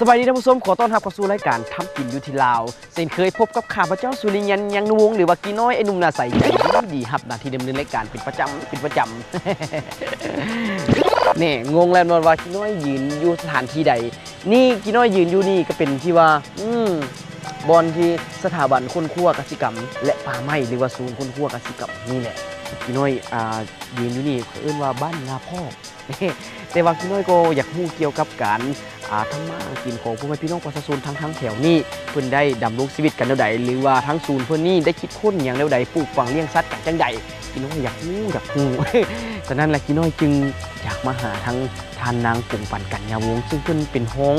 สบายดีท่านผู้ชมขอต้อนรับเข้าสู่รายการทำกินอยู่ที่ลาวเช่นเคยพบกับข้าพเจ้าสุริยันยังนวงหรือว่ากีน้อยไอ้หนุ่มนาใสใจดีครับหน้าที่ดำเนินรายการเป็นประจำ นี่งงแล้วนอนว่ากีน้อยยืนอยู่สถานที่ใดนี่กีน้อยยืนอยู่นี่ก็เป็นที่ว่าบอลที่สถาบันค้นคว้ากสิกรรมและป่าไม้หรือว่าศูนย์ค้นคว้ากสิกรรมนี่แหละกีน้อยยืนอยู่นี่เขาเอื้นว่าบ้านนาพ่อ แต่ว่ากีน้อยก็อยากรู้เกี่ยวกับการทำมาหากินของพ่อแม่พี่น้องประชาชนทั้งแถวนี้เพิ่นได้ดำรงชีวิตกันแนวใดหรือว่าทั้งศูนย์เพิ่นนี่ได้คิดค้นอย่างแนวใดปลูกฝังเลี้ยงสัตว์กันจังใดกีน้อยอยากรู้ ฉะนั้นแหละกีน้อยจึงอยากมาหาทั้งทานนางกงปันกัญญาวงศ์ซึ่งเพิ่นเป็นห้อง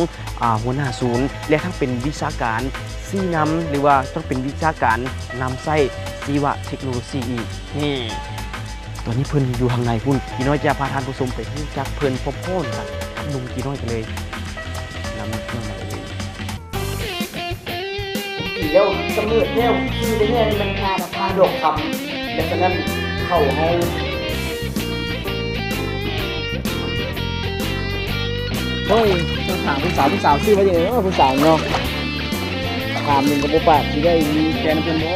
หัวหน้าศูนย์และทั้งเป็นวิชาการซีนำหรือว่าต้องเป็นวิชาการนำไส้ชีวเทคโนโลยีนี่ตอนนี้เพิ่นอยู่ทางในพุ่นกีน้อยจะพาท่านผู้ชมไปรู้จักเพิ่นพบพ่อกับลุงกีน้อยกันเลยนำมาเลยแล้วกำเนิดแล้วคือได้แน่มันพาดอกคำและฉะนั้นเข้าห้องเฮ้ยต้องถามผู้สาวชื่อว่าอย่างไรผู้สาวเนาะถามหนึ่งกับโบปะที่ได้มีแฟนเป็นบ่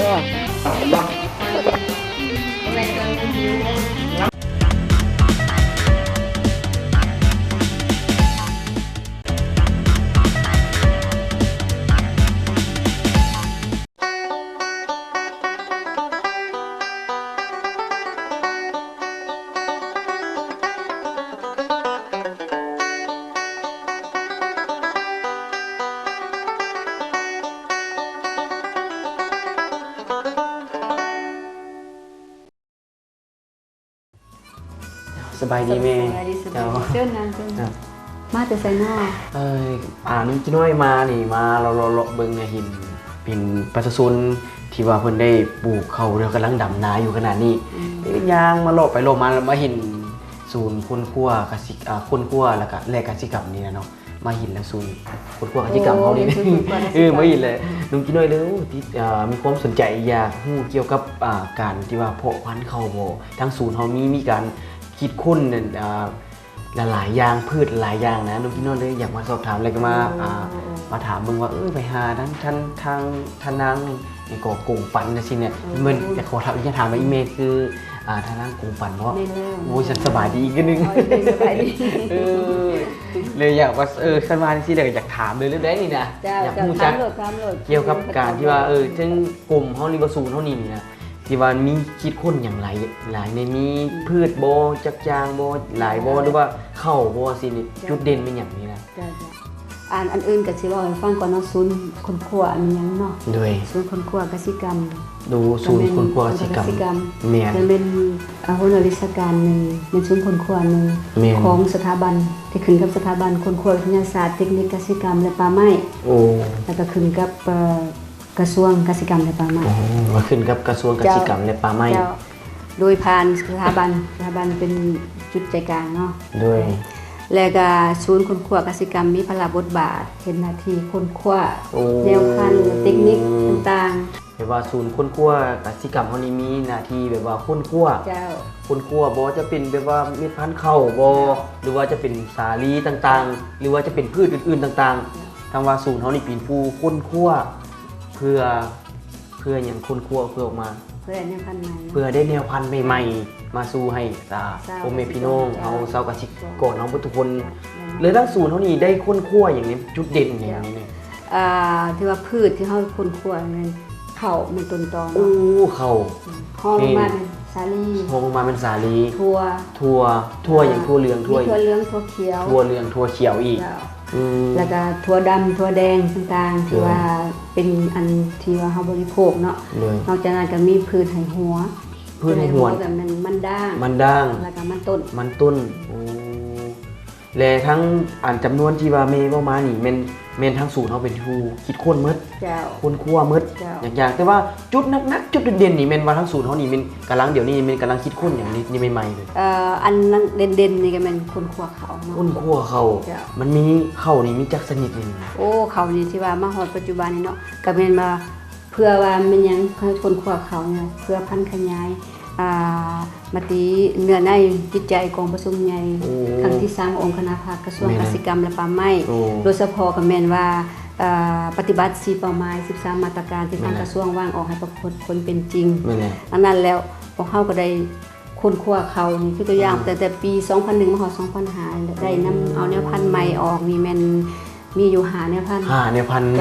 สบายดีแม่เจ้าเชิญนางเชิญมาแต่ไซนอนุ่มจีน้อยมานี่มาเราเบิ่งหินเป็นประชาชนที่ว่าเพิ่นได้ปลูกเขาเรือกํลังดำนาอยู่ขนาดนี้ยางมาเลาะไปเลาะมาแล้วมาเห็นศูนย์ค้นคว้ากสิค้นคว้าแล้วก็แลกกสิกรรมนี่นะเนาะมาเห็นแล้วศูนย์ค้นคว้ากสิกรรมเขานี่มาเห็นเลยนุ่มจีน้อยเด้อที่มีความสนใจอยากรู้เกี่ยวกับการที่ว่าเพาะพันธุ์เขาบ่ทั้งศูนย์เฮามีการคิดค้นหลายอย่างพืชหลายอย่างนะน้องพี่น้องเลยอยากมาสอบถามอะไรก็มาถามมึงว่าไปหาท่านนางนี่ก็กงปันนะสิเนี่ยมันจะขอถามอีกถามว่าอีเมลคือท่านนางกงปันเพราะโอ้ยฉันสบายดีอีกนึงเลยอยากว่าฉันมาที่เลยอยากถามเลยเรื่องนี้นะอยากพูดจักเกี่ยวกับการที่ว่าถึงกลุ่มเฮานี่บ่สูนเฮานี่นะที่ว่ามีคิดค้นอย่างหลายในมีพืชบ่จักจางบ่หลายบ่หรือว่าเข้าบ่สินี่จุดเด่นเป็นอย่างนี้นะอันอื่นก็สิเว้าให้ฟังก่อนเนาะศูนย์คนครัวอันหยังเนาะด้วยศูนย์คนครัวกสิกรรมดูศูนย์คนครัวกสิกรรมแม่นเป็นหัวหน้าวิชาการนึงเป็นศูนย์คนครัวนึงของสถาบันที่ขึ้นกับสถาบันคนครัววิทยาศาสตร์เทคนิคกสิกรรมและป่าไม้โอ้แล้วก็ขึ้นกับกระทรวงกสิกรรมและป่าไม้มาขึ้นกับกระทรวงกสิกรรมและป่าไม้โดยผ่านสถาบันเป็นจุดใจกลางเนาะด้วยแล้วก็ศูนย์ค้นคว้ากสิกรรมมีพระบทบาทเห็นหน้าที่ค้นคว้าแนวพันธุ์เทคนิคต่างๆแบบว่าศูนย์ค้นคว้ากสิกรรมเฮานี่มีหน้าที่แบบว่าค้นคว้าค้นคว้าบ่จะเป็นแบบว่าเม็ดพันธุ์ข้าวบ่หรือว่าจะเป็นสาลีต่างๆหรือว่าจะเป็นพืชอื่นๆต่างๆทางว่าศูนย์เฮานี่เป็นผู้ค้นคว้าเพื่ออย่างค้นคว้าเพื่อออกมาเพื่อแนวพันธุ์ใหม่เพื่อได้แนวพันธุ์ใหม่ๆมาสู่ให้พ่อแม่พี่น้องเอาชาวกสิกรเอาทุกคนเลยทั้งศูนย์เฮานี่ได้ค้นคว้าอย่างนี้จุดเด่นอย่างนี้เนี่ยที่ว่าพืชที่เฮาค้นคว้านั้นข้าวมันต้นตอข้าวห้องมาเป็นสาลีห้องมาเป็นสาลีถั่วอย่างถั่วเหลืองถั่วเขียวถั่วเหลืองถั่วเขียวอีกแล้วก็ถั่วดำถั่วแดงต่างๆที่ว่าเป็นอันที่ว่าเฮาบริโภคเนาะนอกจากนั้นก็มีพืชไหหัวแบบนั้นมันด่างแล้วก็มันต้นและทั้งอันจำนวนที่ว่าเมย์ว่ามานี่แม่นทั้งศูนย์เฮาเป็นผู้คิดค้นหมดค้นคว้าหมดอย่างแต่ว่าจุดนักจุดเด่นๆนี่แม่นว่าทั้งศูนย์เฮานี่แม่นกำลังเดี๋ยวนี้แม่นกำลังคิดค้นอย่างนี้ใหม่ๆเลยอันเด่นๆนี่ก็แม่นค้นคว้าเขาเนาะค้นคว้าเขามันมีเขานี่มีจักชนิดนึงเขานี่ที่ว่ามาฮอดปัจจุบันนี่เนาะก็แม่นว่าเพื่อว่ามันยังค้นคว้าเขาเนี่ยเพื่อพันธุ์ขยาย มติเนื้อในจิตใจกองประชุมใหญ่ครั้งที่3องค์คณะภาคกระทรวงเกษตรกรรมและป่าไม้โดยเฉพาะก็แม่นว่าปฏิบัติ4เป้าหมาย13มาตรการที่ทางกระทรวงวางออกให้ปรากฏผลเป็นจริงอันนั้นแล้วพวกเฮาก็ได้ค้นคว้าเขานี่คือตัวอย่างแต่ปี 2001 มาฮอด 2005 ได้นำเอาแนวพันธุ์ใหม่ออกนี่แม่นมีอยู่5แนวพันธุ์5แนวพันธุ์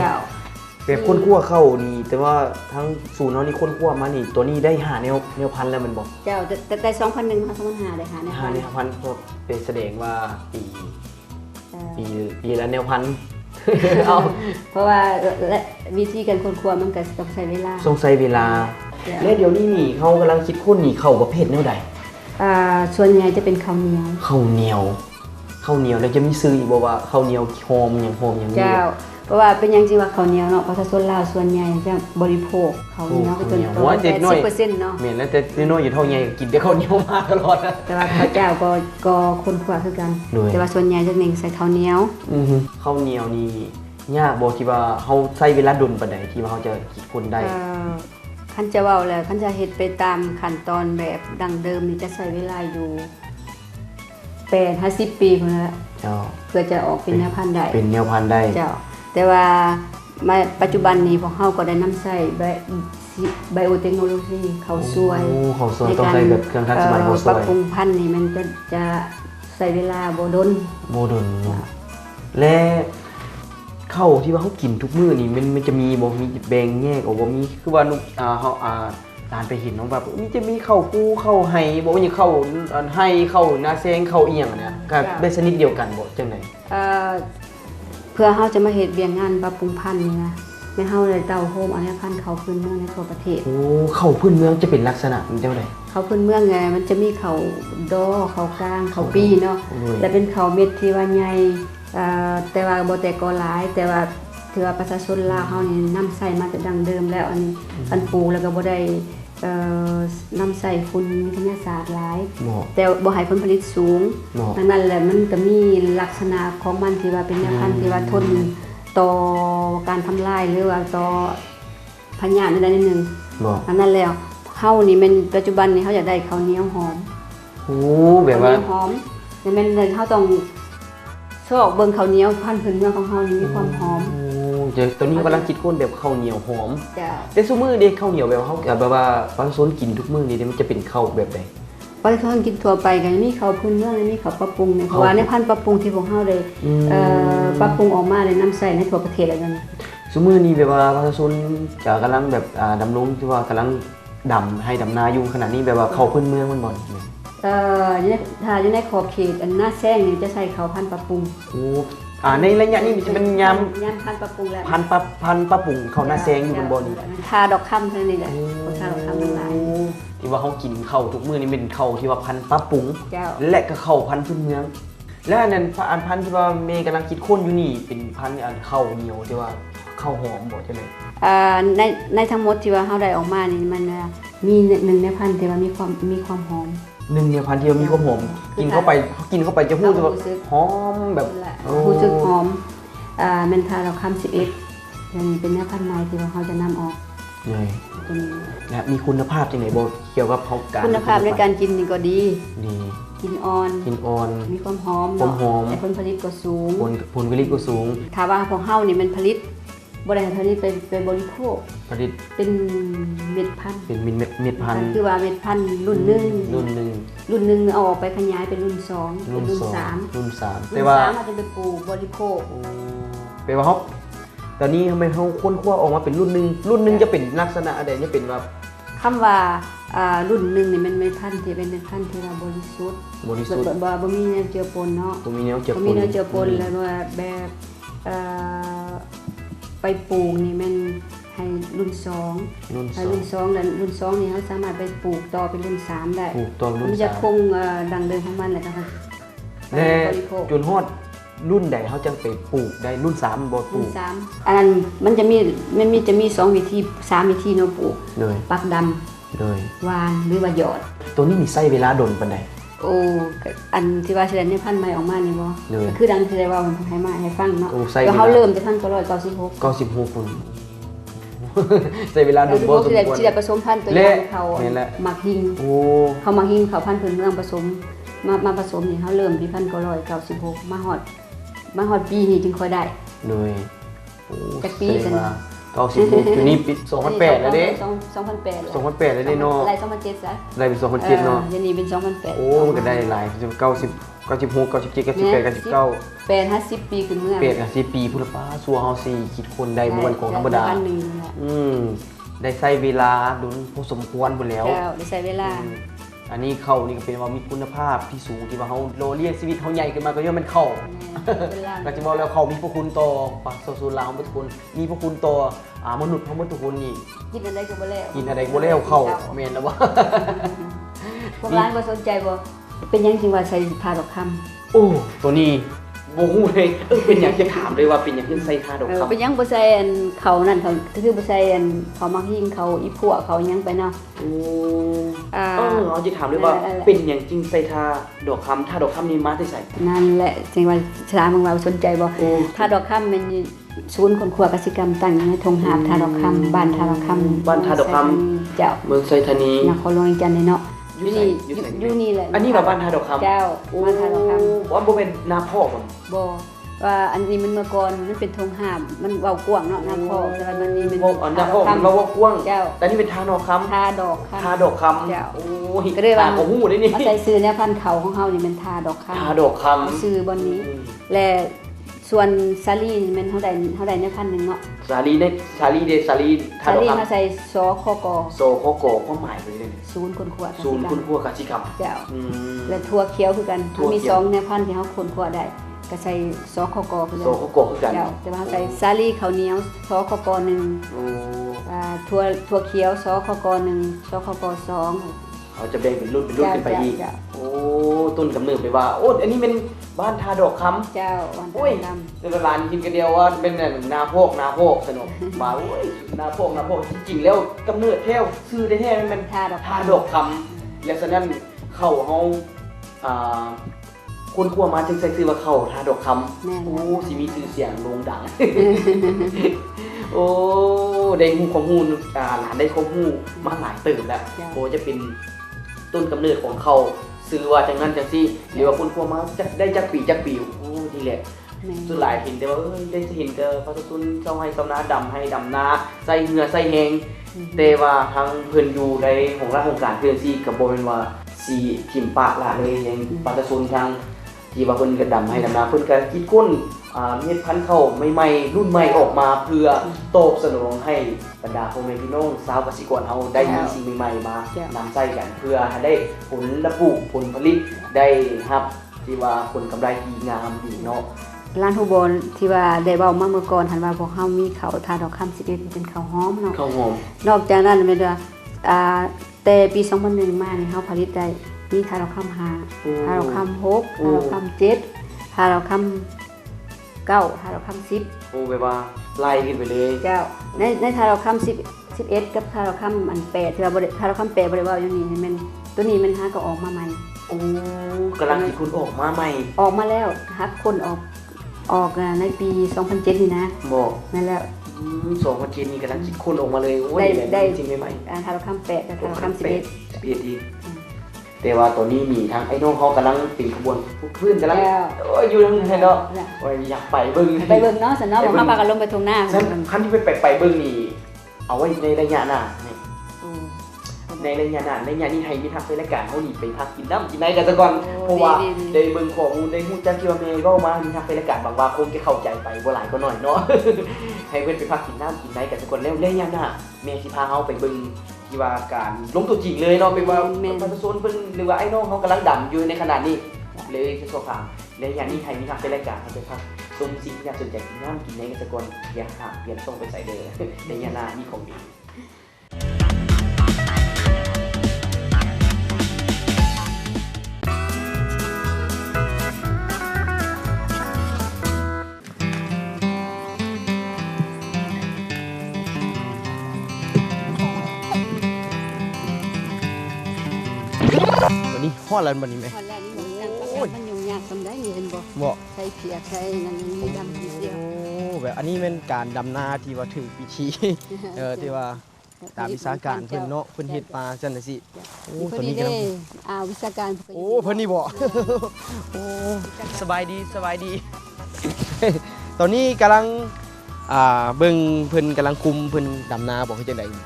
เป็นค้นคว้าเข้านี่แต่ว่าทั้งศูนย์เนาะนี่ค้นคว้ามานี่ตัวนี้ได้5แนวพันธุ์แล้วมันบอกเจ้าแต่2001 มา 2005 ได้5แนวพันธุ์5แนวพันธุ์ก็เป็นแสดงว่าปีละแนวพันธุ์เอาเพราะว่าวิธีการค้นคว้ามันก็ต้องใช้เวลาและเดี๋ยวนี้นี่เขากำลังคิดค้นนี่เข้าประเภทแนวใดส่วนใหญ่จะเป็นข้าวเหนียวแล้วจะมีซื้ออีกบ่ว่าข้าวเหนียวหอมอย่างนี้เจ้าเพราะว่าเป็นอย่างจริงว่าข้าวเหนียวเนาะประชาชนลาวส่วนใหญ่จะบริโภคข้าวเหนียวเป็นต้น80%เนาะแม่นแล้วแต่น้อยอยู่เท่าใหญ่กินแต่ข้าวเหนียวมาตลอดแต่ว่าข้าวเจ้าก็คนคว้าคือกันแต่ว่าส่วนใหญ่จะเน้นใส่ข้าวเหนียวข้าวเหนียวนี่ยากบ่ที่ว่าเฮาใช้เวลาดนปานใดที่ว่าเฮาจะคิดค้นได้คันจะเว้าแล้วคันจะเฮ็ดไปตามขั้นตอนแบบดั้งเดิมนี่จะใช้เวลาอยู่50 ปีพุ่นละเพื่อจะออกเป็นแนวพันธุ์ได้เจ้าแต่ว่าปัจจุบันนี้พวกเฮาก็ได้นำใช้ไบโอเทคโนโลยีเข้าช่วยต้องใช้แบบเครื่องทันสมัยเข้าช่วยปรับปรุงพันธุ์นี่มันจะใช้เวลาบ่ดนและข้าวที่ว่าเฮากินทุกมื้อนี่มันจะมีบ่มีแบ่งแยกออกบ่มีคือว่าเฮาตานไปเห็นเนาะแบบมีจะมีข้าวปูข้าวไห้บ่ว่าอย่างข้าวไห้ข้าวนาแซงข้าวอีหยังเนี่ยก็เป็นชนิดเดียวกันบ่จังได๋เพื่อเฮาจะมาเฮ็ดเวียงงานปรับปรุงพันธุ์นี่นะแม่เฮาเลยเต้าโฮมเอาแนวพันธุ์ข้าวพื้นเมืองในทั่วประเทศข้าวพื้นเมืองจะเป็นลักษณะมันจังได๋ข้าวพื้นเมืองไงมันจะมีข้าวดอข้าวกลางข้าวปีเนาะและเป็นข้าวเม็ดที่ว่าใหญ่แต่ว่าบ่แต่ก็หลายแต่ว่าถือว่าประชาชนลาวเฮานี่นำใช้มาแต่ดั้งเดิมแล้วอันนี้อันปลูกแล้วก็บ่ได้นำใส่ฝุ่นวิทยาศาสตร์หลายแต่บ่ให้ผลผลิตสูงดังนั้นแหละมันก็มีลักษณะของมันที่ว่าเป็นแนวพันธุ์ที่ว่าทนต่อการทำลายหรือว่าต่อพยาธิได้นิดนึงอันนั้นแล้วเฮานี่มันปัจจุบันนี้เฮาอยากได้ข้าวเหนียวหอมแบบว่าหอมแต่แม่นเฮาต้องชอบเบิ่งข้าวเหนียวพันธุ์พื้นเมืองของเฮานี่มีความหอมเดี๋ยวตอนนี้กำลังคิดค้นแบบข้าวเหนียวหอมแต่ซุมื้อเด้ข้าวเหนียวแบบเฮาแบบว่าบางโซนกินทุกมื้อนี่มันจะเป็นข้าวแบบใดบางโซนกินทั่วไปก็มีข้าวพื้นเมืองมีข้าวปรับปรุงเพราะว่าในพันธุ์ปรับปรุงที่พวกเฮาได้ปรับปรุงออกมาได้นำใช้ในทั่วประเทศแล้วนั่นซุมื้อนี้แบบว่าบางโซนจะกำลังแบบดำรงที่ว่ากำลังดำให้ดำนาอยู่ขนาดนี้แบบว่าข้าวพื้นเมืองมันบ่ถ้าอยู่ในขอบเขตอันหน้าแซงนี่จะใช้ข้าวพันธุ์ปรับปรุงในระยะนี้จะเป็นยามพันธุ์ปรับปรุงแล้วพันธุ์ปรับปรุงข้าวหน้าแซงอยู่บนบ่อนี่ทาดอกคำเท่านี้แหละทาดอกคำทั้งหลายที่ว่าเฮากินข้าวทุกมื้อนี่เป็นข้าวที่ว่าพันธุ์ปรับปรุงและก็ข้าวพันธุ์พื้นเมืองและอันนั้นพันธุ์ที่ว่าเมย์กำลังคิดค้นอยู่นี่เป็นพันธุ์ข้าวเหนียวที่ว่าข้าวหอมบ่ใช่มั้ยในทั้งหมดที่ว่าเฮาได้ออกมานี่มันมี1ในพันธุ์ที่ว่ามีความหอม1ในพันธุ์ที่มีความหอมกินเข้าไปจะพูดว่าหอมแบบรู้สึกหอมแม่นทาเราคำ11อย่างนี้เป็นเนื้อพันธุ์ใหม่ที่ว่าเขาจะนำออกและมีคุณภาพจังได๋บ่เกี่ยวกับเฮาการคุณภาพในการกินนี่ก็ดีกินอ่อนมีความหอมแต่ผลผลิตก็สูงถ้าว่าของเฮานี่มันผลิตบ่ได้ผลิตไปบริโภคผลิตเป็นเม็ดพันธุ์คือว่าเม็ดพันธุ์รุ่น1เอาออกไปขยายเป็นรุ่น2เป็นรุ่น3แต่ว่าอาจจะไปปลูกบริโภคแปลว่าเฮาตอนนี้ทำไมเฮาค้นคว้าออกมาเป็นรุ่น1จะเป็นลักษณะใดจะเป็นว่าคำว่ารุ่น1นี่มันเม็ดพันธุ์ที่เป็นเม็ดพันธุ์ที่ว่าบริสุทธิ์บ่มีแนวเจือปนเนาะบ่มีแนวเจือปนแล้วว่าแบบไปปลูกนี่มันให้รุ่น2ให้รุ่น2แล้วรุ่น2นี่เฮาสามารถไปปลูกต่อเป็นรุ่น3ได้มันจะคงดังเดิมของมันแหละค่ะและจนฮอดรุ่นใดเฮาจังไปปลูกได้รุ่น3บ่ปลูกอันนั้นมันจะมี2วิธี3วิธีเนาะปลูกปักดำวานหรือว่าหยอดตัวนี้มีใช้เวลาดนปานใดอันที่ว่าแสดงในพันธุ์ใหม่ออกมานี่บ่คือดังที่ได้ว่ามันให้มาให้ฟังเนาะแล้วเฮาเริ่มจากพัน996คน ใช้เวลาโดนบ่สมควร สิได้ผสมพันธุ์ตัวอย่างเขามักหิงเขามักหิงเขาพันธุ์พื้นเมืองผสมมาผสมนี่เขาเริ่มที่1996มาฮอดปีนี้จึงค่อยได้โดยจักปีซั่น96อยู่นี่ปี2008แล้วเด้2008แล้วแล้วเด้เนาะไล่2007ซะได้เป็น2007เนาะเดี๋ยวนี้เป็น2008มันก็ได้หลาย90 96 97 98 99 50ปีขึ้นเมือง10ปีพุ่นละป้าซัวเฮา4คิดคนได้บ่วันของธรรมดาได้ใช้เวลาดุนพอสมควรพุ่นแล้วได้ใช้เวลาอันนี้เข้านี่ก็เป็นว่ามีคุณภาพที่สูงที่ว่าเฮาโลเลี้ยงชีวิตเฮาใหญ่ขึ้นมาก็ย่อมมันเข้าก็จะบอกแล้วเขามีพระคุณต่อปากสูลาวทุกคนมีพระคุณต่อมนุษย์เฮาทุกคนนี่กินอะไรก็บ่แล้วกินอะไรบ่แล้วเข้าแม่นแล้วว่าพวกร้านบ่สนใจบ่เป็นหยังจริงว่าใส่ทาดอกคำโอ้ตัวนี้บ่ฮู้เลยเป็นหยังจะถามเลยว่าเป็นหยังถึงใส่ทาดอกคำเป็นหยังบ่ใส่เขานั่นเขาคือบ่ใส่เขามักหิ้งเขาอีพวกเขาหยังไปเนาะเอาจะถามเลยว่าเป็นหยังจริงใส่ทาดอกคำทาดอกคำนี่มาที่ใส่นั่นแหละจริงว่าถามมึงว่าสนใจบ่ทาดอกคำมันศูนย์คนครัวกสิกรรมตั้งอยู่ในทงหาบทาดอกคำบ้านทาดอกคำบ้านทาดอกคำเจ้าเมืองไซธานีนครหลวงจันทน์เนาะอยู่นี่แหละอันนี้ว่าบ้านทาดอกคำเจ้าบ้านทาดอกคำว่าบ่เป็นนาพ่อบ่ว่าอันนี้มันเมื่อก่อนมันเป็นทงหาบมันเว้ากว้างเนาะนาพ่อแต่ว่ามันนี้เป็นนาพ่อมันเว้ากว้างแต่นี่เป็นทาดอกคำทาดอกคำโอ้ยก็เลยว่าโอ้โหได้นี่มาใส่ซื้อเนี่ยพันธุ์เขาของเฮานี่เป็นทาดอกคำทาดอกคำซื้อบนนี้และส่วนซาลีนี่มันเท่าใดเนี่ยพันนึงเนาะซาลีทาดอกคำซาลีมาใส่ซอคกความหมายไปเลยศูนย์คนครัวศูนย์คนครัวกสิกรรมเจ้าและถั่วเขียวคือกันมี2เนี่ยพันธุ์ที่เฮาคนครัวได้ก็ใส่ซอคกคือกันคือกันแต่ว่าใส่ซาลีข้าวเหนียวซอคก1ถั่วเขียวซอคก1ซอคก2เขาจะแบ่งเป็นรุ่นขึ้นไปอีกโอ้ต้นกำเนิดไปว่าโอ้อันนี้เป็นบ้านทาดอกคำเจ้าบ้านทาดอกคำแต่ร้านกินกันเดียวว่าเป็นนาโพกสนุกมาโอ้ยนาโพกจริงๆแล้วกำเนิดแท้ชื่อได้แท้มันทาดอกคำและฉะนั้นเข้าเฮาคนครัวมาจึงใส่ชื่อว่าเข้าทาดอกคำโอ้สิมีชื่อเสียงโด่งดังโอ้ได้ฮู้ข้อมูลหลานได้ข้อมูลมาหลายเติบแล้วโอ้จะเป็นต้นกำเนิดของเขาซื้อว่าจังนั้นจังซี่หรือว่าคนครัวมาได้จักปีโอ้ทีแหละส่วนหลายเห็นแต่ว่าได้เห็นแต่พระสุนเจ้าให้สำนาดำให้ดำนาใส่เหงื่อใส่แหงแต่ว่าทางเพิ่นอยู่ในของราชการเพิ่นสิก็บ่แม่นว่าสิทิ่มปะละเลยยังพระสุนทางที่ว่าเพิ่นก็ดำให้ดำนาเพิ่นก็คิดค้นเม็ดพันธุ์ข้าวใหม่ๆรุ่นใหม่ออกมาเพื่อตอบสนองให้บรรดาพ่อแม่พี่น้องชาวเกษตรกรเฮาได้มีสิ่งใหม่ๆมานำใช้กันเพื่อให้ได้ผลผลผลิตได้รับที่ว่าผลกำไรที่งามดีเนาะร้านฮูบอนที่ว่าได้เว้ามาเมื่อก่อนหันว่าพวกเฮามีข้าวทาดอกคำ11เป็นข้าวหอมเนาะข้าวหอมนอกจากนั้นแม่นว่าแต่ปี2001มานี่เฮาผลิตได้มีทาดอกคำ5ทาดอกคำ6ทาดอกคำ7ทาดอกคำ9ทาดอกคำ10โอ้แบบว่าไล่ขึ้นไปเลยเจ้าในทาดอกคำ11กับทาดอกคำอัน8ที่ว่าบ่ได้ทาดอกคำ8บ่ได้เว้าอยู่นี่แม่นตัวนี้มันหาก็ออกมาใหม่โอ้กำลังสิคุณออกมาใหม่ออกมาแล้วฮักคนออกในปี2007นี่นะบอกนั่นแล้ว2007นี่กำลังสิคนออกมาเลยโอ้ยได้จริงใหม่ๆทาดอกคำ8กับทาดอกคำ11ดีแต่ว่าตอนนี้มีทั้งไอ้น้องเขากำลังเป็นขบวนพื้นกำลังอยู่ทางไหนเนาะอยากไปเบิ่งเนาะสันเนาะบอกว่าพากันลงไปตรงหน้าขั้นที่ไปเบิ่งนี่เอาไว้ในระยะหน้าในระยะหน้าในระยะนี้ให้มีทักไปรายการเขานี่ไปพักกินน้ำกินไหนกันซะก่อนเพราะว่าได้เบิ่งข้อมูลได้ฮู้จักที่ว่าแม่ก็มามีทักไปรายการบางว่าคงจะเข้าใจไปบ่หลายก็น้อยเนาะให้เพิ่นไปพักกินน้ำกินไหนกันซะก่อนแล้วระยะหน้าแม่สิพาเฮาไปเบิ่งที่ว่าการลงตัวจริงเลยเนาะเป็นว่าประชาชนเพิ่นหรือว่าไอ้น้องเขากำลังดำอยู่ในขณะนี้เลยจะสอบถามในอย่างนี้ไทยมีทางเป็นรายการให้ไปพักชมสิ่งที่น่าสนใจกินน้ำกินในกันสักคนอย่าห่างเปลี่ยนช่องไปใส่เลยในยานานี่ของดีวันนี้ฮอดแล้วบัดนี้มั้ยฮอดแล้วนี่มันยุ่งยากซำได้นี่เห็นบ่ใส่เปียกใส่นั่นนี่ดำนิดเดียว แบบอันนี้เป็นการดำนาที่ว่าถือวิธี ที่ว่าตามวิชาการเพิ่นเนาะเพิ่นเฮ็ดมาจังได๋สิโอ้ ตัวนี้ กำ เด้ ลัง วิชาการ โอ้เพิ่นนี่บ่ โอ้สบายดีสบายดี ตอนนี้กำลังเบิ่งเพิ่นกำลังคุมเพิ่นดำนาบ่คือจังได๋นี่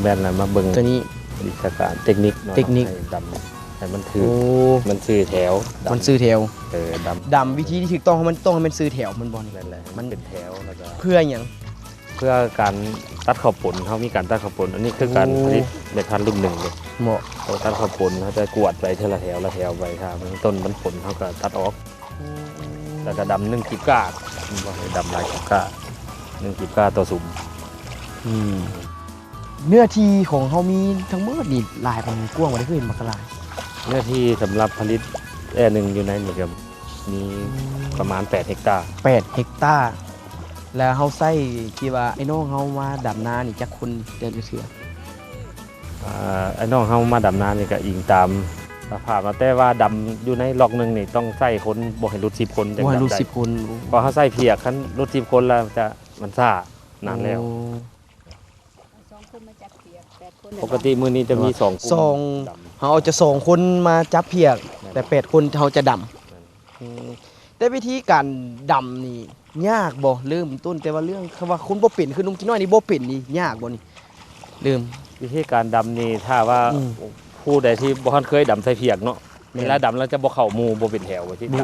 แม่นน่ะมาเบิ่ง ตัวนี้ วิชาการเทคนิคเนาะ เทคนิค ให้ดำให้มันคือ โอ้ มันซื้อแถวดำ มันซื้อแถว ดำ ดำวิธีที่ถูกต้องมันต้องให้มันซื้อแถวมันบ่นี่ นั่นแหละมันเป็นแถวแล้วก็ เพื่อหยัง เพื่อการตัดข้าวปนเขามีการตัดข้าวปนอันนี้คือการ โอ้ ผลิตเม็ดพันธุ์รุ่นหนึ่งเลย เหมาะ เขาตัดข้าวปนเขาจะกวดไปเทละแถวละแถวไปครับต้นมันผลเขาก็ตัดออกแล้วก็ดำ1 กิบก้าบ่ให้ดำหลายกิบก้า1 กิบก้าต่อสุ่ม เนื้อที่ของเฮามีทั้งหมดนี่หลายปานกว้างบ่ได้คือเห็นบักหลาย เนื้อที่สำหรับผลิตหนึ่งอยู่ในนี่ก็มีประมาณ8 เฮกตาร์ 8 เฮกตาร์แล้วเฮาใส่ที่ว่าไอ้น้องเฮามาดำนานี่จักคนเดือนเทื่อ ไอ้น้องเฮามาดำน้ำนี่ก็อิงตามสภาพมาแต่ว่าดำอยู่ในล็อกหนึงนี่ต้องใส่คนบ่ให้รุด10 คนจัง บ่ให้ ดำ รู้ ได้ 10 คน พอเขาใส่เพียกคันรุด10 คนแล้วมันซ่านานแล้ว โอ้ 2คนมาจับเปียก8คน ปกติมื้อนี้จะมี2กลุ่ม สอง ดำ เฮาเอาจะ2คนมาจับเพียก แต่8คนเฮาจะดำแต่วิธีการดำนี่ยากบ่เริ่มต้นแต่ว่าเรื่องคำว่าคนบ่เป็นคือนุ่มกินน้อยนี่บ่เป็นนี่ยากบ่นี่เริ่ม วิธีการดำนี่ถ้าว่า อืม ผู้ใดที่บ่ทันเคยดำใส่เพียกเนาะ แม่น เวลาดำแล้วจะบ่เข้าหมู่บ่เป็นแถวว่าที่ดำ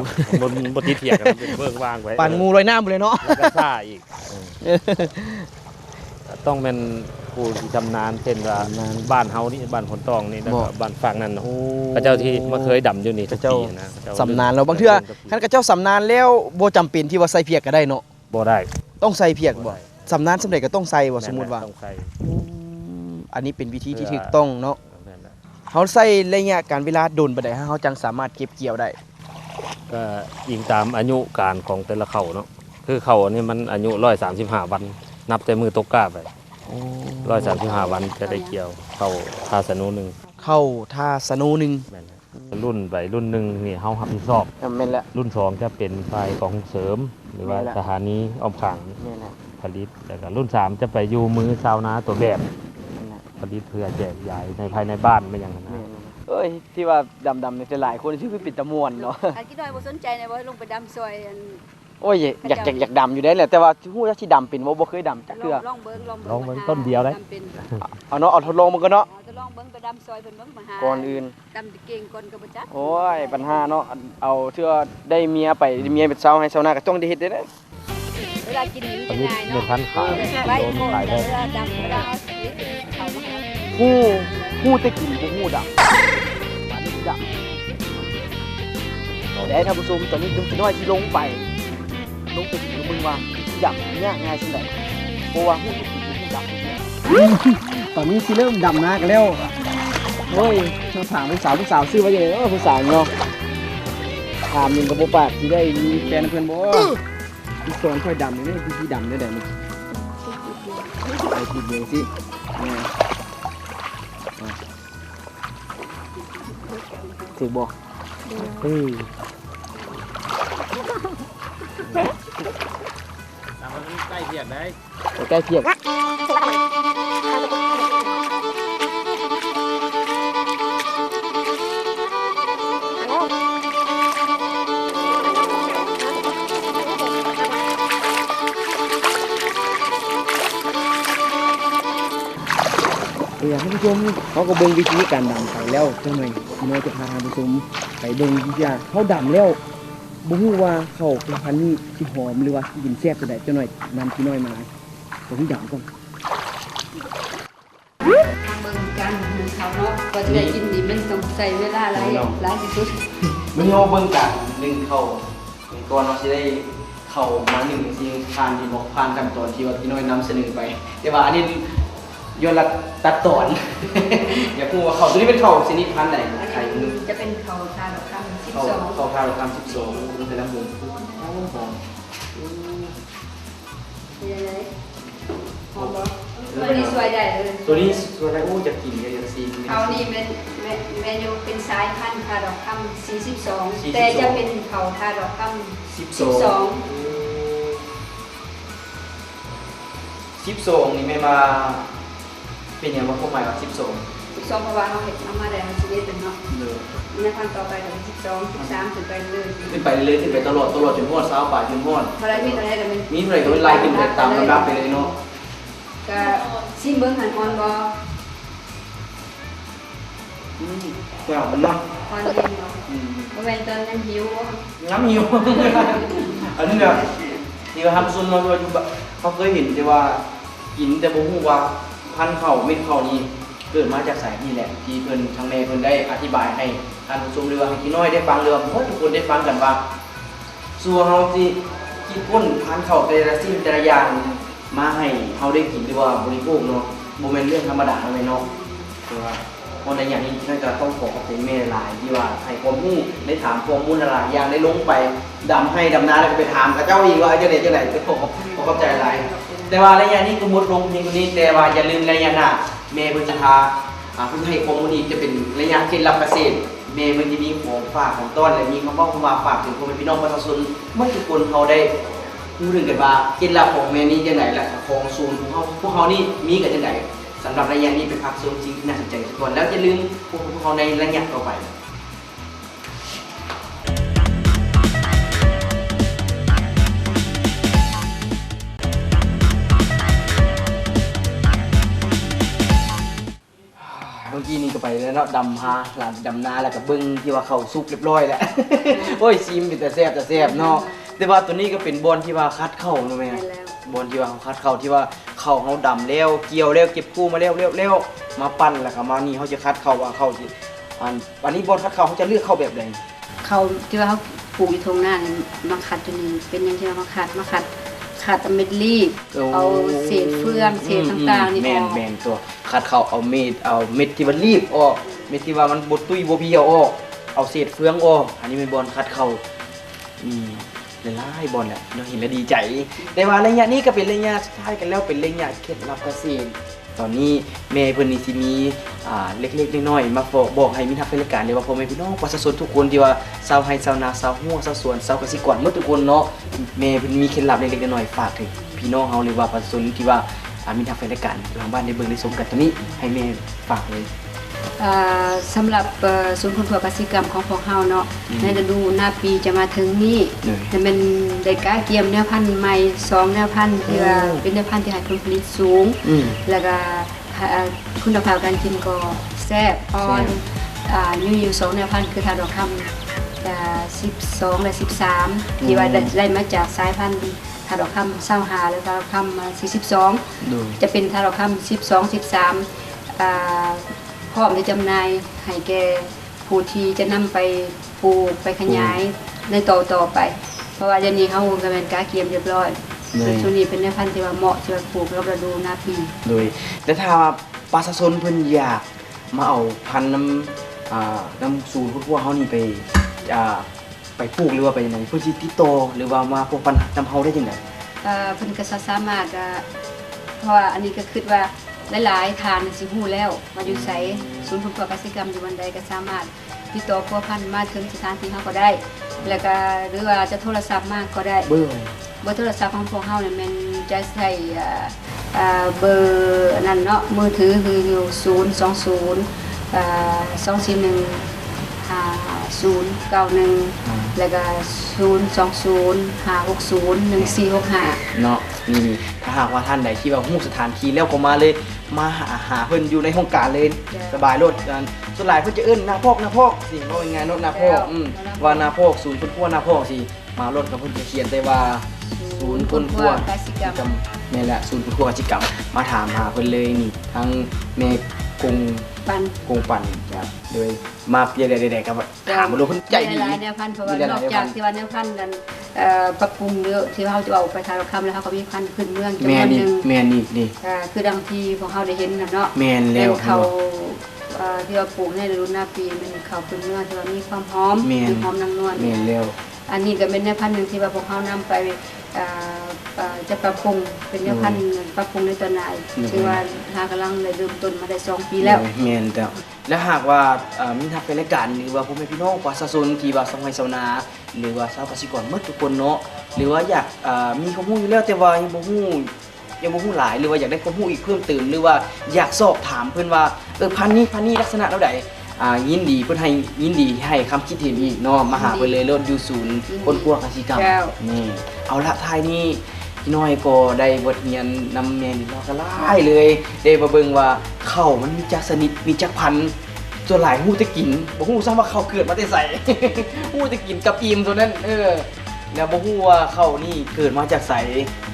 บ่ติดเพียกกันเป็นเบิ่งวางไว้ ปั่นงูลอยน้ำไปเลยเนาะ แล้วก็ซ่าอีกต้องเป็นผู้ที่ชำนาญเช่นว่า ชำนาญ บ้านเฮานี่บ้านผลตองนี่แล้วก็ บ่ บ้านฝั่งนั้นเนาะ โอ้ พระเจ้าที่มาเคยดำอยู่นี่ทุก พระเจ้า ปีนะพระเจ้ สำนานแล้วบางเทื่อคันกระเจ้าสำนานแล้วบ่จำเป็นที่ว่าใส่เพียกก็ได้เนาะ บ่ได้ ต้องใส่เพียกบ่สำนานสำเร็จก็ต้องใส่บ่สมมุติว่า ต้องใส่ อันนี้เป็นวิธีที่ถูกต้องเนาะ แม่นแหละ เขาใส่ระยะการเวลาโดนไปได้เขาจังสามารถเก็บเกี่ยวได้ ก็อิงตามอายุการของแต่ละเขาเนาะคือเขาอันนี้มันอายุ135 วัน นับแต่มือตกกล้าไป135 วันจะได้เกี่ยวเข้าภาสนูหนึง เข้าท่าสนูหนึ่ง แม่นแหละรุ่นไปรุ่นหนึงนี่เฮารับผิดชอบ แม่นแล้ว รุ่นสองจะเป็นฝ่ายกองเสริม หรือว่า แม่นละ สถานีอ้อมขัง แม่นแล้ว ผลิตแล้วก็รุ่น 3 จะไปอยู่มือชาวนาตัวแบบ แม่นแล้ว ผลิตเพื่อแจกจ่ายในภายในบ้านไม่อย่างนั้นนะ เอ้ยที่ว่าดำๆเนี่ยจะหลายคนที่คือปิดตะมวนเนาะ อันกี่น้อยบ่สนใจนะว่าลงไปดำซอยอัน โอ้ยอยากดำอยู่ได้แหละแต่ว่าฮู้จักสิดำเป็นบ่เคยดำจักเทื่อ ลองเบิ่ง ลองเบิ่งต้นเดียวได้ ดำเป็น เอาเนาะเอาทดลองมันก็เนาะ จะลองเบิ่งไปดำซอยเพิ่นเบิ่งมาหา ก่อนอื่น ดำเก่งก่อนก็บ่จัก โอ้ยปัญหาเนาะเอาเทื่อได้เมียไปเมียเป็นสาวให้สาวนาก็ต้องได้เฮ็ดได้เด้อ เวลากินนี่ ผ มัน ลิต ง่าย เม็ด เนาะ พันธุ์ขาย ไว้ โดน โคต ขาย ร ได้ เวลาดำเวลาเอาสีเขามาหา ฮู้แต่กินบ่ฮู้ดำบัดนี้ดำแต่ท่านผู้ชมตอนนี้นุ่มน้อยที่ลงไปลงไปถึงมึงว่าดำยากง่ายสิไดเพราะว่าฮู้แต่กินบ่ฮู้ดำตอนนี้สิเริ่มดำนากันแล้วโอ้ยมาถามผู้สาวชื่อว่าจังได๋ผู้สาวเนาะถามมึงก็บ่ปากสิได้มีแฟนเพิ่นบ่อีสอนค่อยดำนี่พี่ดำได้นี่ไปทีเดียวสิถือบ่ใกล้เพียกได้ ใกล้เพียงท่านผู้ชมเขาก็เบิ่งวิธีการดำไปแล้วจังหน่อยพี่น้อยจะพาท่านผู้ชมไปเบิ่งวิธีการเขาดำแล้วบ่ฮู้ว่าเขาเป็นพันธุ์นี้สิหอมหรือว่าสิกินแซ่บจังได๋จังหน่อยนำพี่น้อยมาผมดำก่อน เบิ่งกันเขาเนาะก็จะได้กินนี่มันต้องใช้เวลาหลายที่สุด มื้อนี้เฮาเบิ่งกัน1เข้าก่อนเนาะสิได้เข้ามา1สิผ่านที่บอกผ่านขั้นตอนที่ว่าพี่น้อยนำเสนอไป แต่ว่าอันนี้ย้อนหลักตัดตอน อย่าพูดว่าเขาตัวนี้เป็นเขาชนิดพันธุ์ไหนไข่นึง จะเป็นเขาทานคำ เขา 12 เขาพาเราทำ12มันเป็นน้ำมูลหอม เป็นยังไงหอมบ่ตัวนี้สวยได้เลย ตัวนี้ตัวแรกจะกินกันอย่างซี เขานี่เมนูเป็นสายพันธุ์ทาดอกคำ42แต่จะเป็นเขาทาดอกคำ12 12นี่แม่มาเป็นหยังว่าความหมายว่า12 12เพราะว่าเฮาเฮ็ดเอามาได้เฮาสิเฮ็ดเป็นเนาะ เด้อ ในพันต่อไปก็เป็น12 13ขึ้นไปเรื่อย ขึ้นไปเรื่อยๆขึ้นไปตลอดจนฮอด20ปลายจนฮอด เท่าไรมีเท่าไรก็เป็น มีเท่าไหร่ก็เป็นไล่ขึ้นไปตามลำดับไปเลยเนาะ ก็ซิมเบิ่งหันออนบ่ แก้วมันเนาะ ออนเย็นบ่บ่แม่นตอนนั้นหิวบ่ น้ำหิว อันนี้แบบที่ว่าทำซุนมาว่าอยู่เขาเคยเห็นแต่ว่ากินแต่บ่ฮู้ว่าพันธุ์ข้าวเม็ดข้าวนี้เกิดมาจากสายนี่แหละที่เพิ่นทางแม่เพิ่นได้อธิบายให้ท่านผู้ชมหรือว่าให้พี่น้อยได้ฟังหรือว่าทุกคนได้ฟังกันว่าส่วนเฮาสิคิดค้นพันธุ์ข้าวแต่ละสิ่งแต่ละอย่างมาให้เฮาได้กินหรือว่าบริโภคเนาะบ่แม่นเรื่องธรรมดาเลยเนาะเพราะว่าคนในอย่างนี้ท่านก็ต้องขอขอบคุณแม่หลายที่ว่าให้ความรู้ได้ถามความรู้หลายอย่างได้ลงไปดำให้ดำนาแล้วก็ไปถามกับเจ้าอีกว่าจังได๋ก็ขอเข้าใจหลายแต่ว่าระยะนี้ก็หมดลงเพียงเท่านี้แต่ว่าอย่าลืมระยะหน้าแม่เพิ่นจะพาเพิ่นให้ความรู้อีกจะเป็นระยะเคล็ดลับเกษตรแม่เพิ่นจะมีของฝากของต้อนและมีคำว่ามาฝากถึงพ่อแม่พี่น้องประชาชนเมื่อทุกคนเขาได้รู้ถึงกันว่าเคล็ดลับของแม่นี้จังได๋และของศูนย์ของพวกเขานี่มีกันจังได๋สำหรับระยะนี้เป็นภาคส่วนจริงที่น่าสนใจทุกคนแล้วอย่าลืมพวกเขาในระยะต่อไปเมื่อกี้นี่ก็ไปแล้วเนาะดำนาแล้วก็เบิ้งที่ว่าเขาสุกเรียบร้อยแล้ว โอ้ยซีมเป็นแต่แซ่บเนาะแต่ว่าตัวนี้ก็เป็นบอลที่ว่าคัดเข้าเนาะแม่บอลที่ว่าเขาคัดเข้าที่ว่าเข้าเขาดำแล้วเกี่ยวแล้วเก็บกู้มาแล้วมาปั้นแล้วก็มานี่เขาจะคัดเข้าว่าเข้าสิอันนี้บอลคัดเข้าเขาจะเลือกเข้าแบบใด เขาที่ว่าเขาปลูกอยู่ตรงหน้านี่มาขัดตัวนี้เป็นหยังที่ว่ามาขัดเอาเม็ดรีบเอาเศษเฟืองเศษต่างๆนี่ออก แม่นตัวคัดเข้าเอาเม็ดที่มันรีบออกเม็ดที่ว่ามันบ่ตุ้ยบ่เพียวออกเอาเศษเฟืองออกอันนี้เป็นบอลคัดเข้าหลายบอลแหละเราเห็นแล้วดีใจแต่ว่าระยะนี้ก็เป็นระยะสุดท้ายกันแล้วเป็นระยะเคล็ดลับเกษตรตอนนี้แม่เพิ่นนี่สิมีเล็กๆน้อยๆมาบอกให้มีทักเป็นรายการเลยว่าพ่อแม่พี่น้องประชาชนทุกคนที่ว่าชาวไร่ชาวนาชาวหัวชาวสวนชาวเกษตรกรหมดทุกคนเนาะแม่เพิ่นมีเคล็ดลับเล็กๆน้อยๆฝากถึงพี่น้องเฮาหรือว่าประชาชนที่ว่ามีทักเป็นรายการทางบ้านได้เบิ่งได้ชมกันตอนนี้ให้แม่ฝากเลย สำหรับศูนย์คนทั่วกสิกรรมของพวกเฮาเนาะในฤดูหน้าปีจะมาถึงนี้จะเป็นได้กล้าเกี่ยมแนวพันธุ์ใหม่2แนวพันธุ์ที่ว่าเป็นแนวพันธุ์ที่ให้ผลผลิตสูงแล้วก็คุณภาพการกินก็แซ่บอ่อนมีอยู่2แนวพันธุ์คือทาดอกคำ12และ13ที่ว่าได้มาจากสายพันธุ์ทาดอกคำ25และทาดอกคำ42จะเป็นทาดอกคำ12 13พร้อมที่จำหน่ายให้แก่ผู้ที่จะนำไปปลูกไปขยายในต่อไปเพราะว่าเดี๋ยวนี้เขากำลังการเกียมเรียบร้อยช่วงนี้เป็นแนวพันธุ์ที่ว่าเหมาะที่ว่าปลูกรอบฤดูหน้าปีโดยแต่ถ้าประชาชนเพิ่นอยากมาเอาพันธุ์น้ำศูนย์พวกเฮานี่ไปปลูกหรือว่าไปจังได๋เพิ่นสิติดต่อหรือว่ามาพบปัญหานำเฮาได้จังได๋เพิ่นก็สามารถเพราะว่าอันนี้ก็คิดว่าหลายๆทานสิฮู้แล้วมาอยู่ไสศูนย์ฝึกกสิกรรมอยู่วันใดก็สามารถติดต่อพัวพันมาถึงสถานที่เฮาก็ได้แล้วก็หรือว่าจะโทรศัพท์มาก็ได้เบอร์โทรศัพท์ของพวกเฮาเนี่ยมันจะใช้เบอร์นั่นเนาะมือถือคืออยู่020 240 5091แล้วก็020 560 1465เนาะนี่ถ้าหากว่าท่านใดที่ว่าฮู้สถานที่แล้วก็มาเลยมาหาเพิ่นอยู่ในห้องการเลยสบายโลดกันส่วนหลายเพิ่นจะเอิ้นนาพอกสิว่าเป็นไงเนาะนาพอกว่านาพอกศูนย์คนครัวนาพอกสิมารถกับเพิ่นจะเขียนแต่ว่าศูนย์คนครัวกสิกรรมนี่แหละศูนย์คนครัวกสิกรรมมาถามหาเพิ่นเลยนี่ทั้งแม่กงปั่นครับโดยมาเพียงใดๆครับถามบ่รู้เพิ่นใจดีหลายแนวพันธุ์เพราะว่านอกจากที่ว่าแนวพันธุ์นั้นปรับปรุงเยอะที่เฮาจะเอาไปทาราคำแล้วเฮาก็มีพันธุ์พื้นเมืองจำนวนนึงแม่นนี่คือดังที่พวกเฮาได้เห็นน่ะเนาะแม่นแล้วเขาที่ว่าปลูกในฤดูหน้าปีมันเขาพื้นเมืองที่ว่ามีความหอมน้ำนวลแม่นแล้วอันนี้ก็เป็นแนวพันธุ์นึงที่ว่าพวกเฮานำไปจะปรับปรุงเป็นแนวพันธุ์ปรับปรุงในตอนไหนที่ว่าหากำลังได้เริ่มต้นมาได้2ปีแล้วแม่นแล้วหากว่ามีทักเป็นรายการหรือว่าพ่อแม่พี่น้องประชาชนที่ว่าชาวไร่ชาวนาหรือว่าชาวเกษตรกรหมดทุกคนเนาะหรือว่าอยากมีความรู้อยู่แล้วแต่ว่ายังบ่รู้ ยังบ่ฮู้หลายหรือว่าอยากได้ความรู้อีกเพิ่มเติมหรือว่าอยากสอบถามเพิ่นว่าพันธุ์นี้ลักษณะเท่าใดยินดีเพิ่นให้ยินดีให้คำคิดเห็นอีกเนาะมาหาเพิ่นเลยรถอยู่ศูนย์คนครัวกสิกรรมนี่เอาละท้ายนี้พี่น้อยก็ได้บทเรียนนำแม่นี่เนาะก็หลายเลยได้มาเบิ่งว่าข้าวมันมีจักชนิดมีจักพันธุ์ส่วนหลายฮู้แต่กินบ่ฮู้ซ้ำว่าข้าวเกิดมาแต่ไส ฮู้แต่กินกับอิ่มเท่านั้นแล้วบ่ฮู้ว่าข้าวนี่เกิดมาจากไส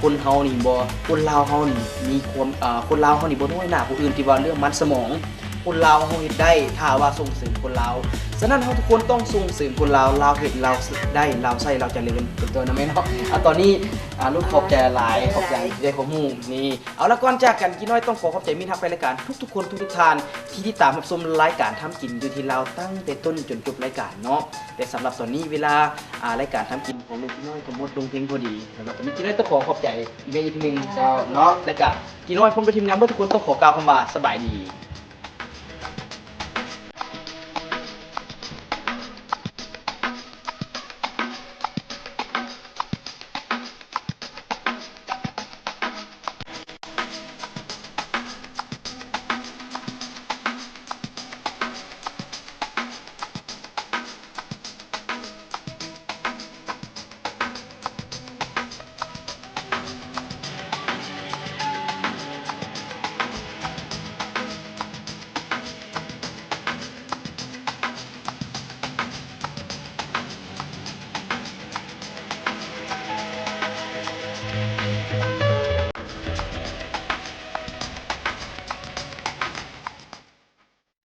คนเฮานี่บ่คนลาวเฮานี่มีความคนลาวเฮานี่บ่น้อยหน้าผู้อื่นที่ว่าเรื่องมันสมองคนลาวเฮาเฮ็ดได้ถ้าว่าส่งเสริมคนลาวฉะนั้นเฮาทุกคนต้องส่งเสริมคนลาวลาวเฮ็ดลาวได้ลาวใช้ลาวเจริญเป็นตัวนะแม่เนาะตอนนี้ลูกขอบใจหลายขอบใจได้ข้อมูลนี่เอาละก่อนจากกันกินน้อยต้องขอบใจมิตรทักแฟนรายการทุกๆคนทุกๆท่านที่ติดตามรับชมรายการทำกินอยู่ที่ลาวตั้งแต่ต้นจนจบรายการเนาะแต่สำหรับตอนนี้เวลารายการทำกินของลุงกินน้อยก็หมดลงเพียงพอดีสำหรับตอนนี้กินน้อยต้องขอบใจอีกทีนึงเนาะรายการกินน้อยผมไปทีมงานเพื่อทุกคนต้องขอกล่าวคำว่าสบายดี